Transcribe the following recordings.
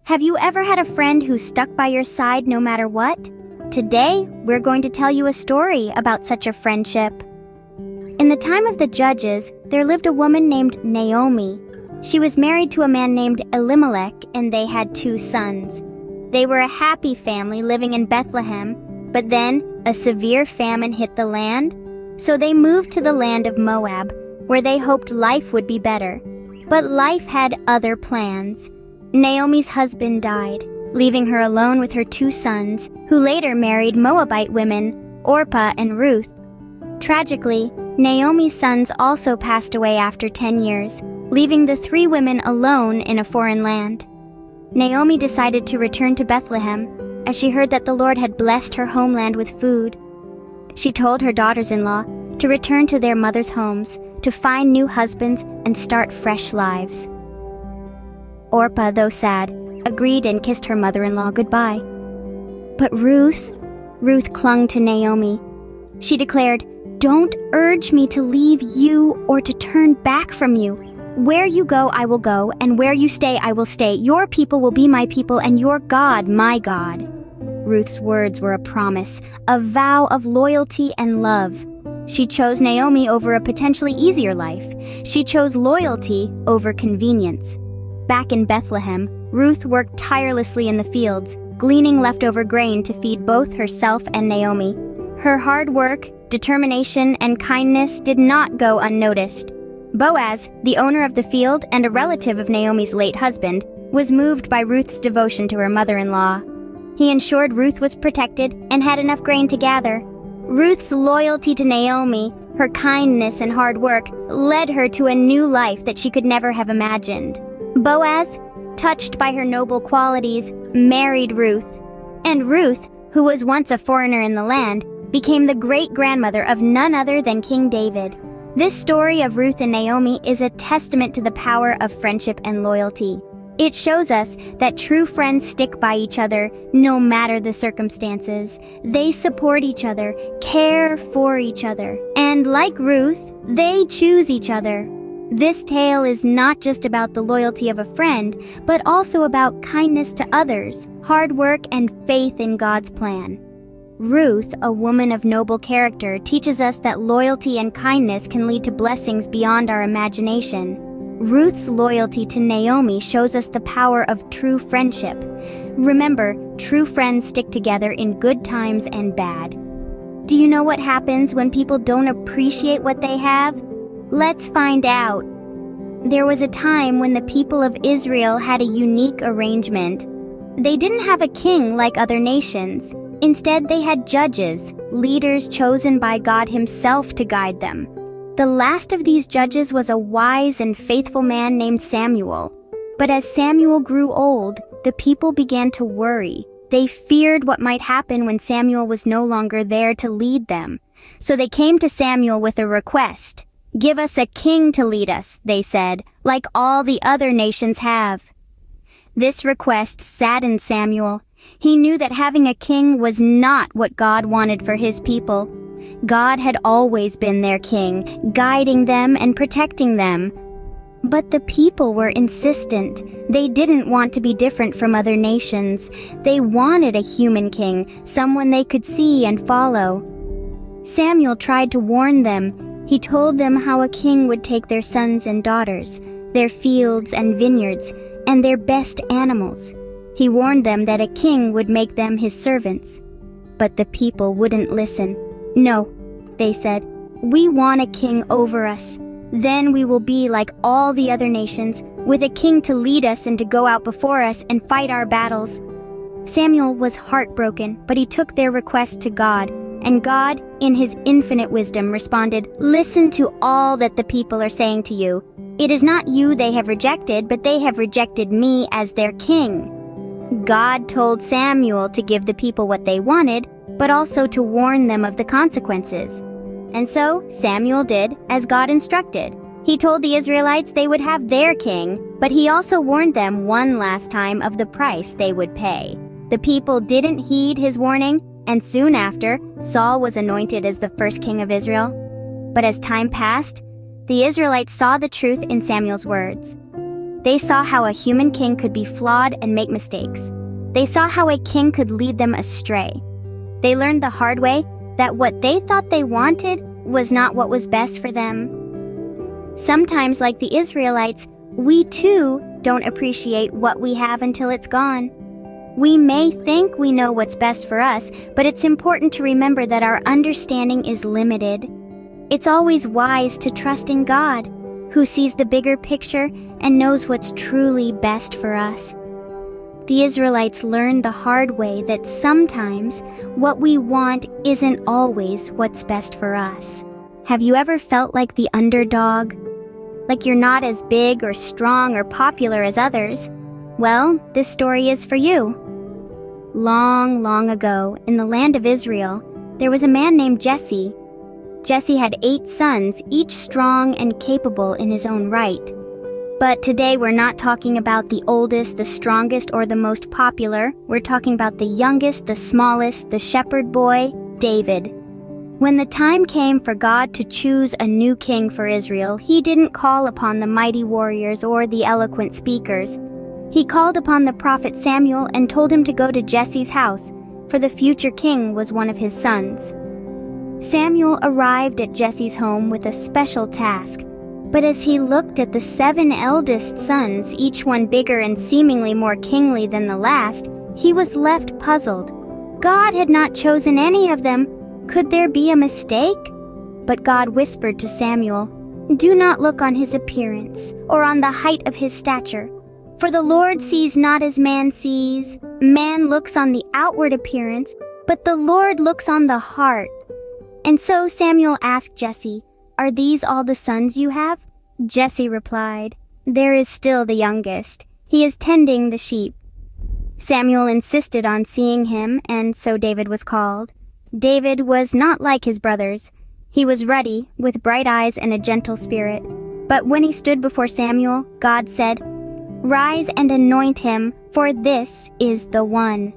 Have you ever had a friend who stuck by your side no matter what? Today, we're going to tell you a story about such a friendship. In the time of the judges, there lived a woman named Naomi. She was married to a man named Elimelech, and they had 2 sons. They were a happy family living in Bethlehem, but then a severe famine hit the land, so they moved to the land of Moab, where they hoped life would be better. But life had other plans. Naomi's husband died, leaving her alone with her 2 sons, who later married Moabite women, Orpah and Ruth. Tragically, Naomi's sons also passed away after 10 years, leaving the 3 women alone in a foreign land. Naomi decided to return to Bethlehem, as she heard that the Lord had blessed her homeland with food. She told her daughters-in-law to return to their mothers' homes, to find new husbands and start fresh lives. Orpah, though sad, agreed and kissed her mother-in-law goodbye. But Ruth clung to Naomi. She declared, "Don't urge me to leave you or to turn back from you. Where you go, I will go, and where you stay, I will stay. Your people will be my people, and your God, my God." Ruth's words were a promise, a vow of loyalty and love. She chose Naomi over a potentially easier life. She chose loyalty over convenience. Back in Bethlehem, Ruth worked tirelessly in the fields, gleaning leftover grain to feed both herself and Naomi. Her hard work, determination, and kindness did not go unnoticed. Boaz, the owner of the field and a relative of Naomi's late husband, was moved by Ruth's devotion to her mother-in-law. He ensured Ruth was protected and had enough grain to gather. Ruth's loyalty to Naomi, her kindness and hard work, led her to a new life that she could never have imagined. Boaz, touched by her noble qualities, married Ruth. And Ruth, who was once a foreigner in the land, became the great-grandmother of none other than King David. This story of Ruth and Naomi is a testament to the power of friendship and loyalty. It shows us that true friends stick by each other no matter the circumstances. They support each other, care for each other, and like Ruth, they choose each other. This tale is not just about the loyalty of a friend, but also about kindness to others, hard work, and faith in God's plan. Ruth, a woman of noble character, teaches us that loyalty and kindness can lead to blessings beyond our imagination. Ruth's loyalty to Naomi shows us the power of true friendship. Remember, true friends stick together in good times and bad. Do you know what happens when people don't appreciate what they have? Let's find out. There was a time when the people of Israel had a unique arrangement. They didn't have a king like other nations. Instead, they had judges, leaders chosen by God Himself to guide them. The last of these judges was a wise and faithful man named Samuel. But as Samuel grew old, the people began to worry. They feared what might happen when Samuel was no longer there to lead them. So they came to Samuel with a request. "Give us a king to lead us," they said, "like all the other nations have." This request saddened Samuel. He knew that having a king was not what God wanted for His people. God had always been their king, guiding them and protecting them. But the people were insistent. They didn't want to be different from other nations. They wanted a human king, someone they could see and follow. Samuel tried to warn them. He told them how a king would take their sons and daughters, their fields and vineyards, and their best animals. He warned them that a king would make them his servants. But the people wouldn't listen. "No," they said, "we want a king over us. Then we will be like all the other nations, with a king to lead us and to go out before us and fight our battles." Samuel was heartbroken, but he took their request to God. And God, in His infinite wisdom, responded, "Listen to all that the people are saying to you. It is not you they have rejected, but they have rejected me as their king." God told Samuel to give the people what they wanted, but also to warn them of the consequences. And so Samuel did as God instructed. He told the Israelites they would have their king, but he also warned them one last time of the price they would pay. The people didn't heed his warning, and soon after, Saul was anointed as the first king of Israel. But as time passed, the Israelites saw the truth in Samuel's words. They saw how a human king could be flawed and make mistakes. They saw how a king could lead them astray. They learned the hard way that what they thought they wanted was not what was best for them. Sometimes, like the Israelites, we too don't appreciate what we have until it's gone. We may think we know what's best for us, but it's important to remember that our understanding is limited. It's always wise to trust in God, who sees the bigger picture and knows what's truly best for us. The Israelites learned the hard way that sometimes what we want isn't always what's best for us. Have you ever felt like the underdog? Like you're not as big or strong or popular as others? Well, this story is for you. Long, long ago, in the land of Israel, there was a man named Jesse. Jesse had 8 sons, each strong and capable in his own right. But today we're not talking about the oldest, the strongest, or the most popular. We're talking about the youngest, the smallest, the shepherd boy, David. When the time came for God to choose a new king for Israel, he didn't call upon the mighty warriors or the eloquent speakers. He called upon the prophet Samuel and told him to go to Jesse's house, for the future king was one of his sons. Samuel arrived at Jesse's home with a special task. But as he looked at the 7 eldest sons, each one bigger and seemingly more kingly than the last, he was left puzzled. God had not chosen any of them. Could there be a mistake? But God whispered to Samuel, "Do not look on his appearance, or on the height of his stature. For the Lord sees not as man sees. Man looks on the outward appearance, but the Lord looks on the heart." And so Samuel asked Jesse, "Are these all the sons you have?" Jesse replied, "There is still the youngest. He is tending the sheep." Samuel insisted on seeing him, and so David was called. David was not like his brothers. He was ruddy, with bright eyes and a gentle spirit. But when he stood before Samuel, God said, "Rise and anoint him, for this is the one."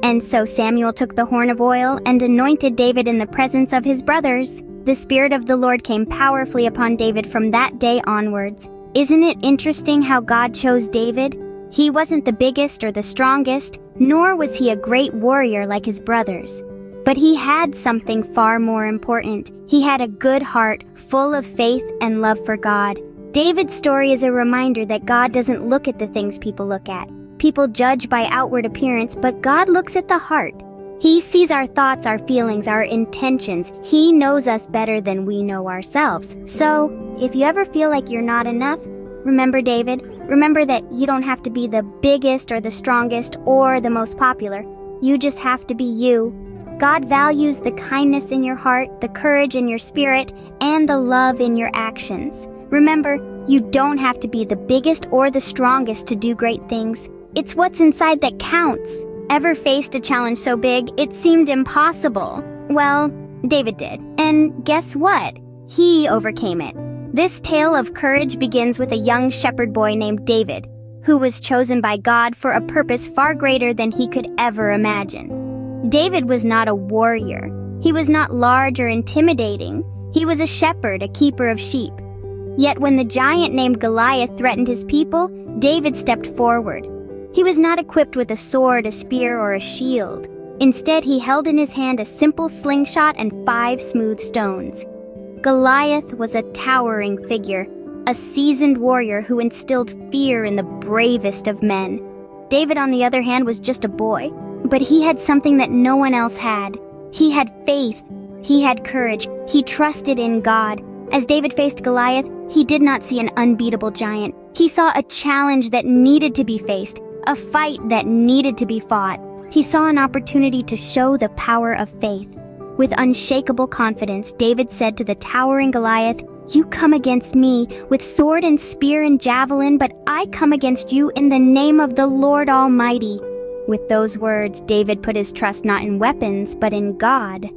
And so Samuel took the horn of oil and anointed David in the presence of his brothers. The Spirit of the Lord came powerfully upon David from that day onwards. Isn't it interesting how God chose David? He wasn't the biggest or the strongest, nor was he a great warrior like his brothers. But he had something far more important. He had a good heart, full of faith and love for God. David's story is a reminder that God doesn't look at the things people look at. People judge by outward appearance, but God looks at the heart. He sees our thoughts, our feelings, our intentions. He knows us better than we know ourselves. So, if you ever feel like you're not enough, remember David. Remember that you don't have to be the biggest or the strongest or the most popular. You just have to be you. God values the kindness in your heart, the courage in your spirit, and the love in your actions. Remember, you don't have to be the biggest or the strongest to do great things. It's what's inside that counts. Ever faced a challenge so big it seemed impossible? Well, David did. And guess what? He overcame it. This tale of courage begins with a young shepherd boy named David, who was chosen by God for a purpose far greater than he could ever imagine. David was not a warrior. He was not large or intimidating. He was a shepherd, a keeper of sheep. Yet when the giant named Goliath threatened his people, David stepped forward. He was not equipped with a sword, a spear, or a shield. Instead, he held in his hand a simple slingshot and 5 smooth stones. Goliath was a towering figure, a seasoned warrior who instilled fear in the bravest of men. David, on the other hand, was just a boy, but he had something that no one else had. He had faith. He had courage. He trusted in God. As David faced Goliath, he did not see an unbeatable giant. He saw a challenge that needed to be faced, a fight that needed to be fought. He saw an opportunity to show the power of faith. With unshakable confidence, David said to the towering Goliath, "You come against me with sword and spear and javelin, but I come against you in the name of the Lord Almighty." With those words, David put his trust not in weapons, but in God.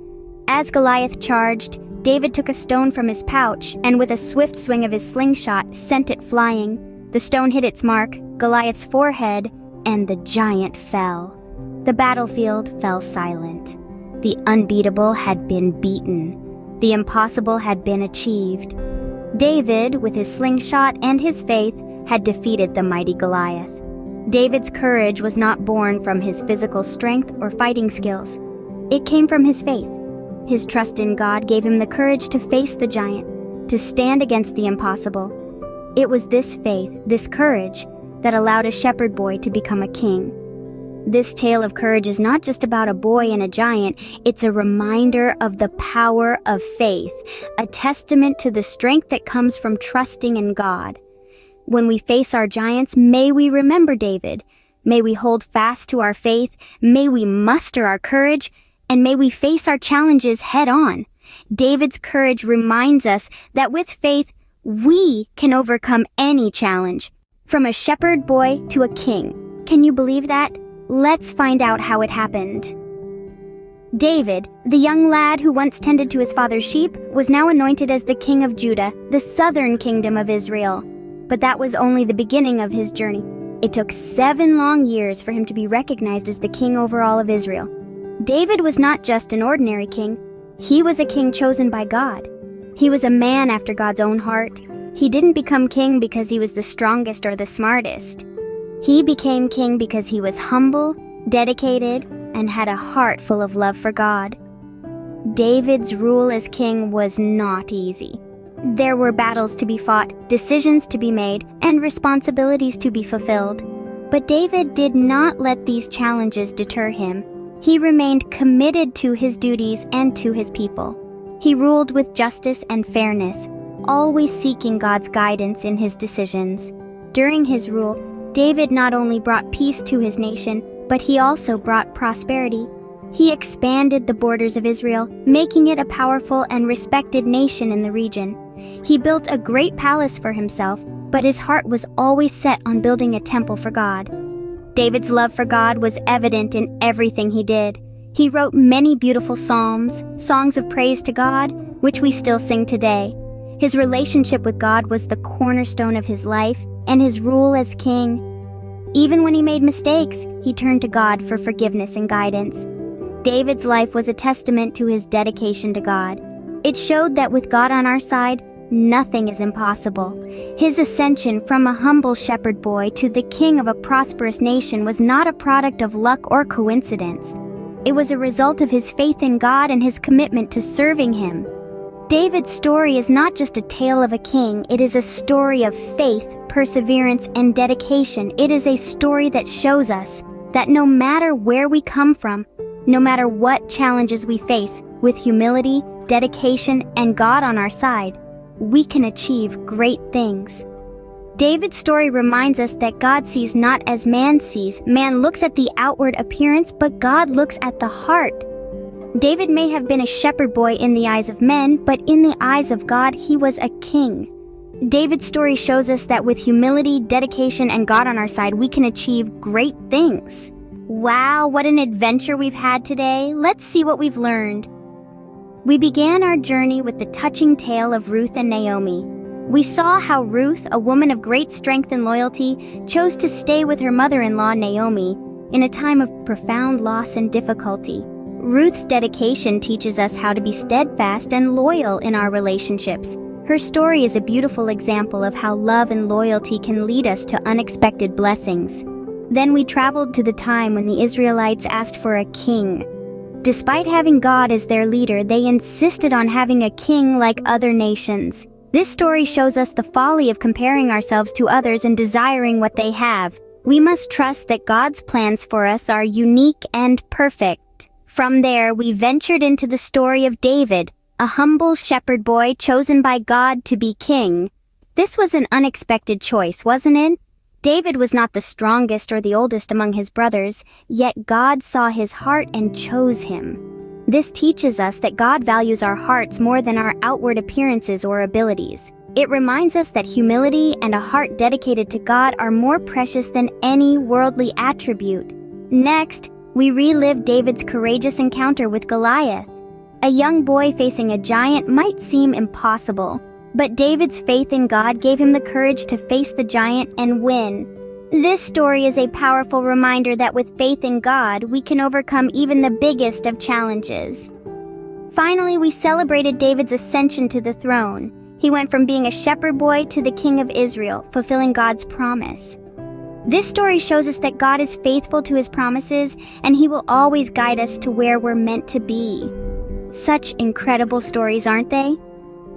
As Goliath charged, David took a stone from his pouch and with a swift swing of his slingshot, sent it flying. The stone hit its mark, Goliath's forehead, and the giant fell. The battlefield fell silent. The unbeatable had been beaten. The impossible had been achieved. David, with his slingshot and his faith, had defeated the mighty Goliath. David's courage was not born from his physical strength or fighting skills. It came from his faith. His trust in God gave him the courage to face the giant, to stand against the impossible. It was this faith, this courage, that allowed a shepherd boy to become a king. This tale of courage is not just about a boy and a giant, it's a reminder of the power of faith, a testament to the strength that comes from trusting in God. When we face our giants, may we remember David. May we hold fast to our faith, may we muster our courage, and may we face our challenges head on. David's courage reminds us that with faith, we can overcome any challenge. From a shepherd boy to a king. Can you believe that? Let's find out how it happened. David, the young lad who once tended to his father's sheep, was now anointed as the king of Judah, the southern kingdom of Israel. But that was only the beginning of his journey. It took 7 long years for him to be recognized as the king over all of Israel. David was not just an ordinary king. He was a king chosen by God. He was a man after God's own heart. He didn't become king because he was the strongest or the smartest. He became king because he was humble, dedicated, and had a heart full of love for God. David's rule as king was not easy. There were battles to be fought, decisions to be made, and responsibilities to be fulfilled. But David did not let these challenges deter him. He remained committed to his duties and to his people. He ruled with justice and fairness, always seeking God's guidance in his decisions. During his rule, David not only brought peace to his nation, but he also brought prosperity. He expanded the borders of Israel, making it a powerful and respected nation in the region. He built a great palace for himself, but his heart was always set on building a temple for God. David's love for God was evident in everything he did. He wrote many beautiful psalms, songs of praise to God, which we still sing today. His relationship with God was the cornerstone of his life and his rule as king. Even when he made mistakes, he turned to God for forgiveness and guidance. David's life was a testament to his dedication to God. It showed that with God on our side, nothing is impossible. His ascension from a humble shepherd boy to the king of a prosperous nation was not a product of luck or coincidence. It was a result of his faith in God and his commitment to serving him. David's story is not just a tale of a king, it is a story of faith, perseverance, and dedication. It is a story that shows us that no matter where we come from, no matter what challenges we face, with humility, dedication, and God on our side, we can achieve great things. David's story reminds us that God sees not as man sees. Man looks at the outward appearance, but God looks at the heart. David may have been a shepherd boy in the eyes of men, but in the eyes of God, he was a king. David's story shows us that with humility, dedication, and God on our side, we can achieve great things. Wow, what an adventure we've had today. Let's see what we've learned. We began our journey with the touching tale of Ruth and Naomi. We saw how Ruth, a woman of great strength and loyalty, chose to stay with her mother-in-law Naomi in a time of profound loss and difficulty. Ruth's dedication teaches us how to be steadfast and loyal in our relationships. Her story is a beautiful example of how love and loyalty can lead us to unexpected blessings. Then we traveled to the time when the Israelites asked for a king. Despite having God as their leader, they insisted on having a king like other nations. This story shows us the folly of comparing ourselves to others and desiring what they have. We must trust that God's plans for us are unique and perfect. From there, we ventured into the story of David, a humble shepherd boy chosen by God to be king. This was an unexpected choice, wasn't it? David was not the strongest or the oldest among his brothers, yet God saw his heart and chose him. This teaches us that God values our hearts more than our outward appearances or abilities. It reminds us that humility and a heart dedicated to God are more precious than any worldly attribute. Next, we relive David's courageous encounter with Goliath. A young boy facing a giant might seem impossible, but David's faith in God gave him the courage to face the giant and win. This story is a powerful reminder that with faith in God, we can overcome even the biggest of challenges. Finally, we celebrated David's ascension to the throne. He went from being a shepherd boy to the king of Israel, fulfilling God's promise. This story shows us that God is faithful to his promises, and he will always guide us to where we're meant to be. Such incredible stories, aren't they?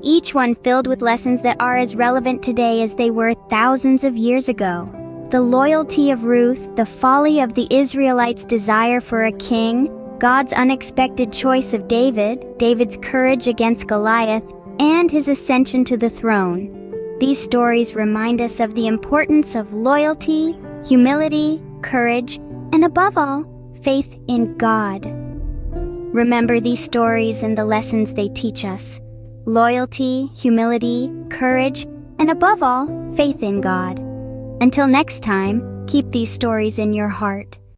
Each one filled with lessons that are as relevant today as they were thousands of years ago. The loyalty of Ruth, the folly of the Israelites' desire for a king, God's unexpected choice of David's courage against Goliath, and his ascension to the throne. These stories remind us of the importance of loyalty, humility, courage, and above all, faith in God. Remember these stories and the lessons they teach us. Loyalty, humility, courage, and above all, faith in God. Until next time, keep these stories in your heart.